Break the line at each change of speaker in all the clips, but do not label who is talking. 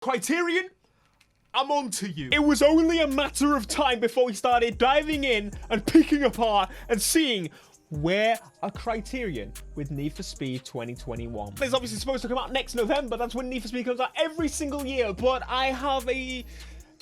Criterion, I'm on to you. It was only a matter of time before we started diving in and picking apart and seeing where a Criterion with Need for Speed 2021. It's obviously supposed to come out next November. That's when Need for Speed comes out every single year, but I have a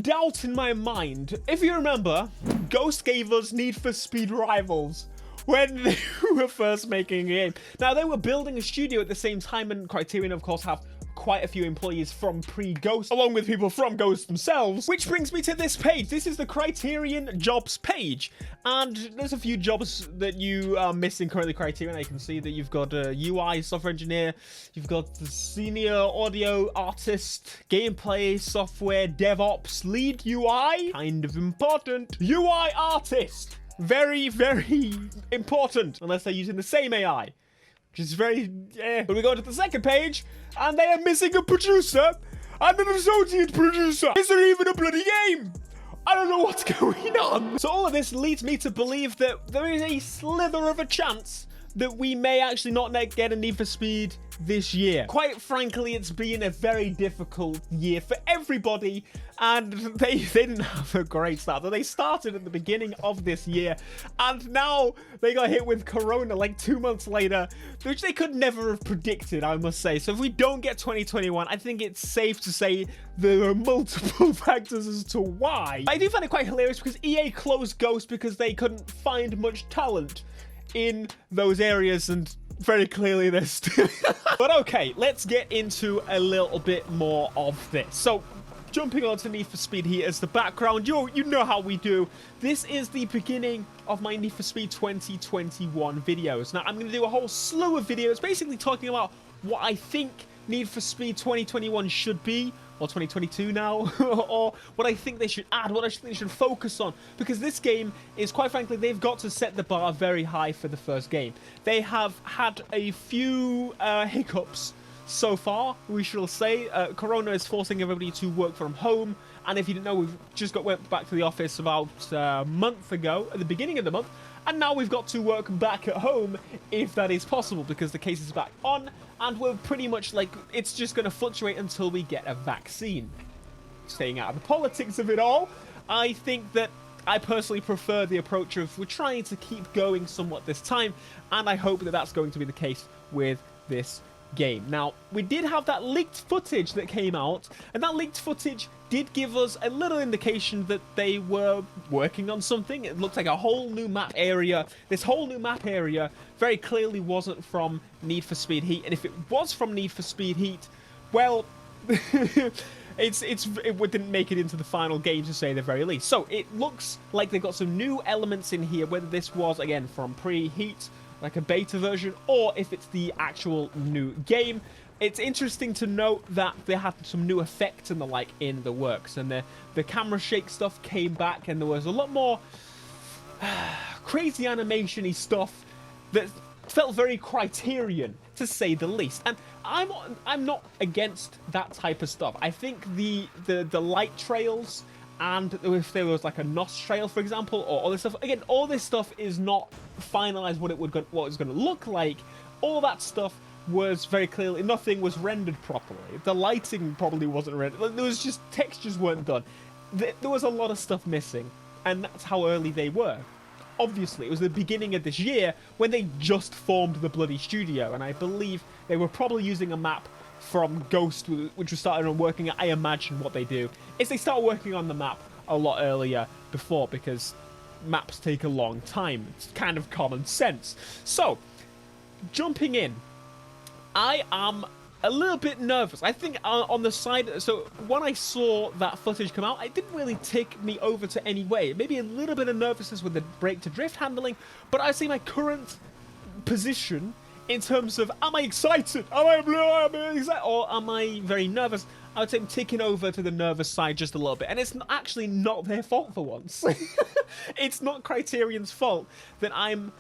doubt in my mind. If you remember, Ghost gave us Need for Speed Rivals when they were first making a game. Now, they were building a studio at the same time, and Criterion, of course, have quite a few employees from pre-Ghost, along with people from Ghost themselves, which brings me to this page. This is the Criterion jobs page, and there's a few jobs that you are missing currently. Criterion, I can see that you've got a UI software engineer, you've got the senior audio artist, gameplay software, DevOps, lead UI, kind of important, UI artist, very, very important, unless they're using the same AI. Which is very, But we go to the second page, and they are missing a producer and an associate producer. Is there even a bloody game? I don't know what's going on. So all of this leads me to believe that there is a slither of a chance that we may actually not get a Need for Speed this year. Quite frankly, it's been a very difficult year for everybody, and they didn't have a great start. They started at the beginning of this year, and now they got hit with Corona like 2 months later, which they could never have predicted, I must say. So if we don't get 2021, I think it's safe to say there are multiple factors as to why. I do find it quite hilarious because EA closed Ghost because they couldn't find much talent in those areas, and very clearly they're still but okay, let's get into a little bit more of this. So jumping on to Need for Speed Heat as the background, you know how we do. This is the beginning of my Need for Speed 2021 videos. Now I'm going to do a whole slew of videos basically talking about what I think Need for Speed 2021 should be, or 2022 now, or what I think they should add, what I think they should focus on, because this game is, quite frankly, they've got to set the bar very high for the first game. They have had a few hiccups so far, we shall say. Corona is forcing everybody to work from home, went back to the office about a month ago, at the beginning of the month, and now we've got to work back at home if that is possible, because the case is back on, and we're pretty much like, it's just going to fluctuate until we get a vaccine. Staying out of the politics of it all, I think that I personally prefer the approach of we're trying to keep going somewhat this time, and I hope that that's going to be the case with this game. Now, we did have that leaked footage that came out, and that leaked footage did give us a little indication that they were working on something. It looked like a whole new map area. This whole new map area very clearly wasn't from Need for Speed Heat, and if it was from Need for Speed Heat, well, it didn't make it into the final game, to say the very least. So it looks like they've got some new elements in here, whether this was, again, from pre-Heat, like a beta version, or if it's the actual new game. It's interesting to note that they had some new effects and the like in the works, and the camera shake stuff came back, and there was a lot more crazy animation-y stuff that felt very Criterion, to say the least. And I'm not against that type of stuff. I think the light trails, and if there was like a NOS trail, for example, or all this stuff, again, all this stuff is not finalized what it's going to look like. All that stuff was very clearly, nothing was rendered properly. The lighting probably wasn't rendered. There was just, textures weren't done. There was a lot of stuff missing, and that's how early they were. Obviously, it was the beginning of this year when they just formed the bloody studio, and I believe they were probably using a map from Ghost, which was started on working. I imagine what they do is they start working on the map a lot earlier before, because maps take a long time. It's kind of common sense. So, jumping in, I am a little bit nervous. I think on the side, so when I saw that footage come out, it didn't really tick me over to any way. Maybe a little bit of nervousness with the brake to drift handling, but I see my current position in terms of, am I excited? Am I excited? Or am I very nervous? I would say I'm ticking over to the nervous side just a little bit. And it's actually not their fault for once. It's not Criterion's fault that I'm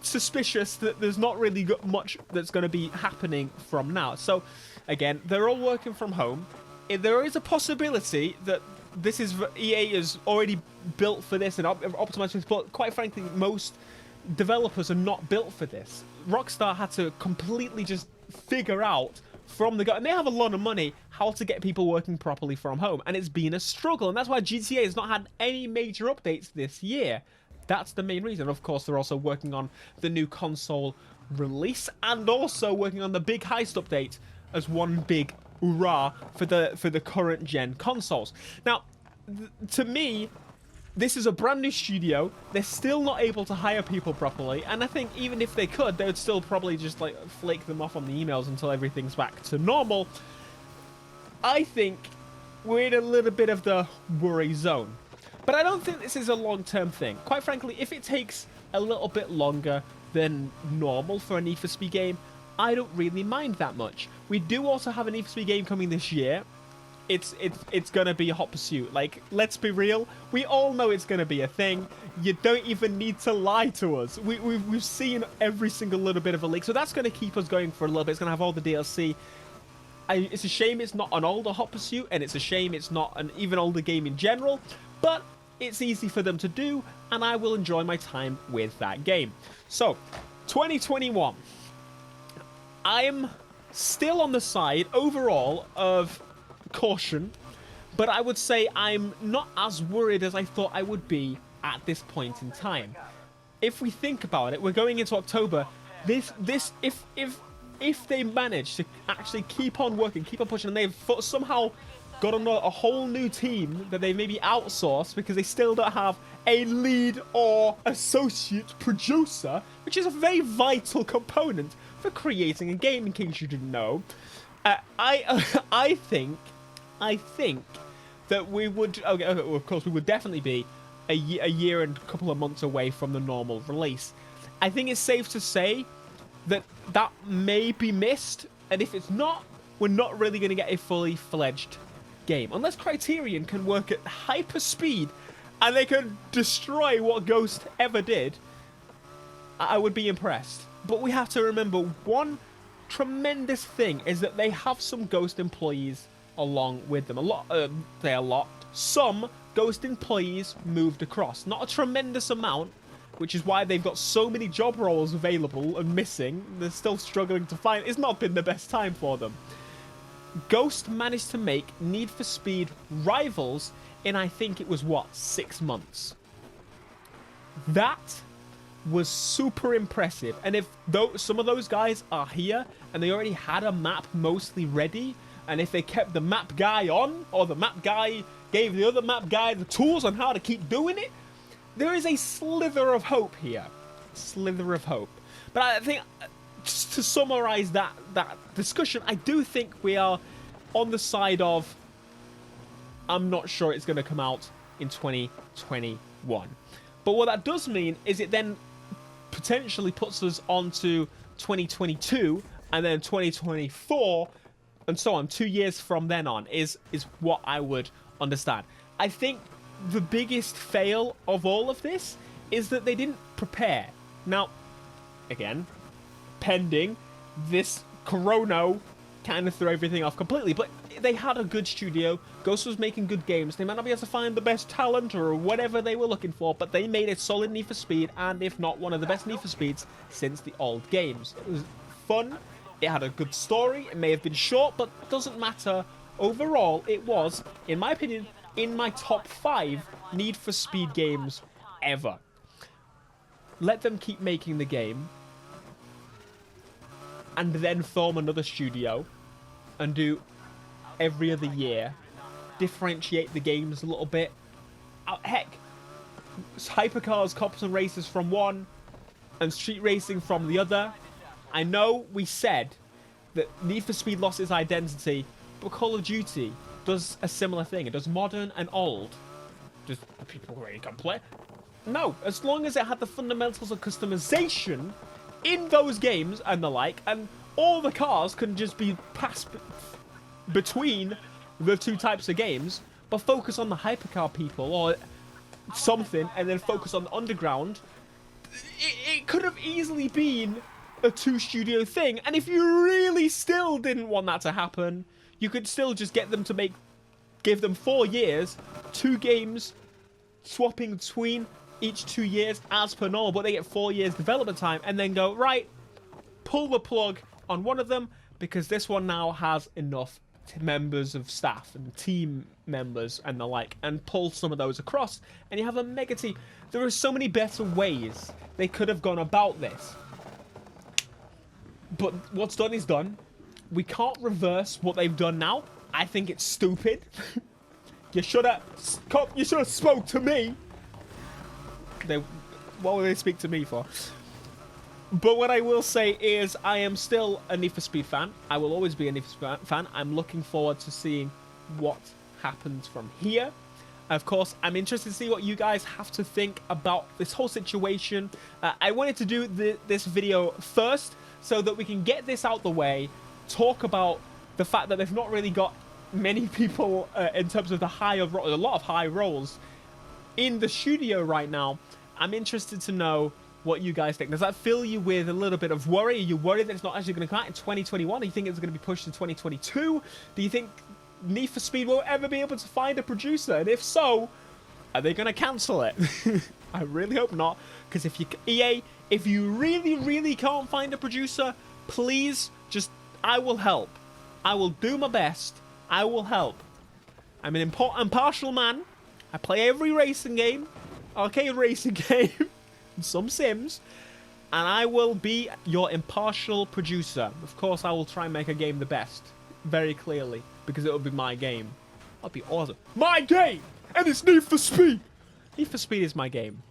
suspicious that there's not really much that's going to be happening from now. So, again, they're all working from home. There is a possibility that this is, EA is already built for this and optimized for this, but quite frankly, most developers are not built for this. Rockstar had to completely just figure out from the go, and they have a lot of money, how to get people working properly from home, and it's been a struggle, and that's why GTA has not had any major updates this year. That's the main reason. Of course, they're also working on the new console release, and also working on the big heist update as one big hurrah for the current gen consoles. Now, to me, this is a brand new studio. They're still not able to hire people properly, and I think even if they could, they would still probably just like flake them off on the emails until everything's back to normal. I think we're in a little bit of the worry zone, but I don't think this is a long-term thing. Quite frankly, if it takes a little bit longer than normal for a Need for Speed game, I don't really mind that much. We do also have a Need for Speed game coming this year. It's gonna be a hot pursuit. Like, let's be real, we all know it's gonna be a thing. You don't even need to lie to us. We've seen every single little bit of a leak, so that's gonna keep us going for a little bit. It's gonna have all the DLC. It's a shame it's not an older hot pursuit, and it's a shame it's not an even older game in general, but it's easy for them to do, and I will enjoy my time with that game. So 2021, I'm still on the side overall of caution, but I would say I'm not as worried as I thought I would be at this point in time. If we think about it, we're going into October. If they manage to actually keep on working, keep on pushing, and they've somehow got a whole new team that they maybe outsourced because they still don't have a lead or associate producer, which is a very vital component for creating a game, in case you didn't know. I think that we would, okay, of course, we would definitely be a year and a couple of months away from the normal release. I think it's safe to say that may be missed, and if it's not, we're not really going to get a fully fledged game. Unless Criterion can work at hyper speed and they can destroy what Ghost ever did, I would be impressed. But we have to remember one tremendous thing is that they have some Ghost employees along with them. Some Ghost employees moved across. Not a tremendous amount, which is why they've got so many job roles available and missing. They're still struggling to find. It's not been the best time for them. Ghost managed to make Need for Speed Rivals in, I think it was, 6 months. That was super impressive. And if some of those guys are here and they already had a map mostly ready, and if they kept the map guy on, or the map guy gave the other map guy the tools on how to keep doing it, there is a slither of hope here. Slither of hope. But I think, just to summarize that discussion, I do think we are on the side of, I'm not sure it's going to come out in 2021. But what that does mean is it then potentially puts us onto 2022 and then 2024 and so on. 2 years from then on is what I would understand. I think the biggest fail of all of this is that they didn't prepare. Now, again, pending this corona kind of threw everything off completely, but they had a good studio. Ghost was making good games. They might not be able to find the best talent or whatever they were looking for, but they made a solid Need for Speed, and if not, one of the best Need for Speeds since the old games. It was fun. It had a good story. It may have been short, but it doesn't matter. Overall, it was, in my opinion, in my top 5 Need for Speed games ever. Let them keep making the game, and then form another studio and do every other year. Differentiate the games a little bit. Heck, hypercars, cops and racers from one, and street racing from the other. I know we said that Need for Speed lost its identity, but Call of Duty does a similar thing. It does modern and old. Does people really complain? No, as long as it had the fundamentals of customization in those games and the like, and all the cars can just be passed between the two types of games, but focus on the hypercar people or something, and then focus on the underground, it could have easily been a 2-studio thing. And if you really still didn't want that to happen, you could still just get them to give them 4 years, 2 games, swapping between each 2 years as per normal, but they get 4 years development time, and then go, right, pull the plug on one of them, because this one now has enough members of staff and team members and the like, and pull some of those across, and you have a mega team. There are so many better ways they could have gone about this, but what's done is done. We can't reverse what they've done now. I think it's stupid. You should have spoke to me. What will they speak to me for? But what I will say is I am still a Need for Speed fan. I will always be a Need for Speed fan. I'm looking forward to seeing what happens from here. Of course, I'm interested to see what you guys have to think about this whole situation. I wanted to do this video first so that we can get this out the way, talk about the fact that they've not really got many people in terms of the higher roles, a lot of high roles in the studio right now. I'm interested to know what you guys think. Does that fill you with a little bit of worry? Are you worried that it's not actually going to come out in 2021? Do you think it's going to be pushed to 2022? Do you think Need for Speed will ever be able to find a producer? And if so, are they going to cancel it? I really hope not. Because if EA, if you really can't find a producer, please just, I will help. I will do my best. I will help. I'm an impartial man. I play every racing game, arcade racing game, and some Sims, and I will be your impartial producer. Of course, I will try and make a game the best, very clearly, because it will be my game. That'll be awesome. My game, and it's Need for Speed. Need for Speed is my game.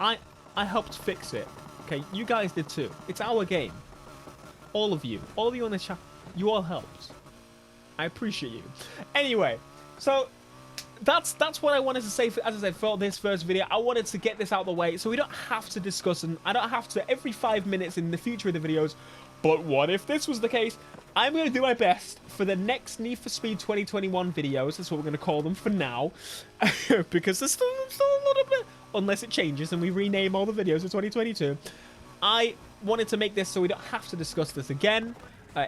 I helped fix it. Okay, you guys did too. It's our game. All of you on the chat, you all helped. I appreciate you. Anyway, so that's what I wanted to say, as I said, for this first video. I wanted to get this out of the way so we don't have to discuss, and I don't have to every 5 minutes in the future of the videos. But what if this was the case? I'm going to do my best for the next Need for Speed 2021 videos. That's what we're going to call them for now. Because there's still a little bit, unless it changes and we rename all the videos for 2022. I wanted to make this so we don't have to discuss this again.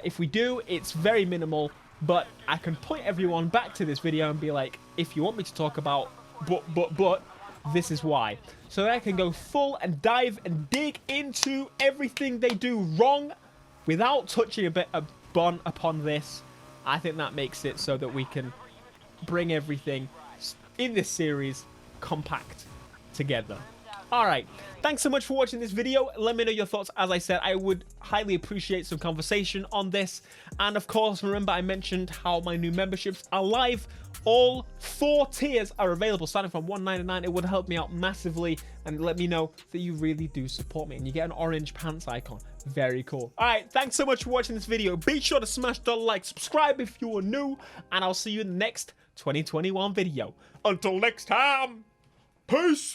If we do, it's very minimal. But I can point everyone back to this video and be like, if you want me to talk about but this is why. So that I can go full and dive and dig into everything they do wrong without touching a bit upon this. I think that makes it so that we can bring everything in this series compact together. Alright, thanks so much for watching this video. Let me know your thoughts. As I said, I would highly appreciate some conversation on this. And of course, remember I mentioned how my new memberships are live. All 4 tiers are available, starting from $1.99. It would help me out massively and let me know that you really do support me. And you get an orange pants icon. Very cool. Alright, thanks so much for watching this video. Be sure to smash the like, subscribe if you are new, and I'll see you in the next 2021 video. Until next time, peace!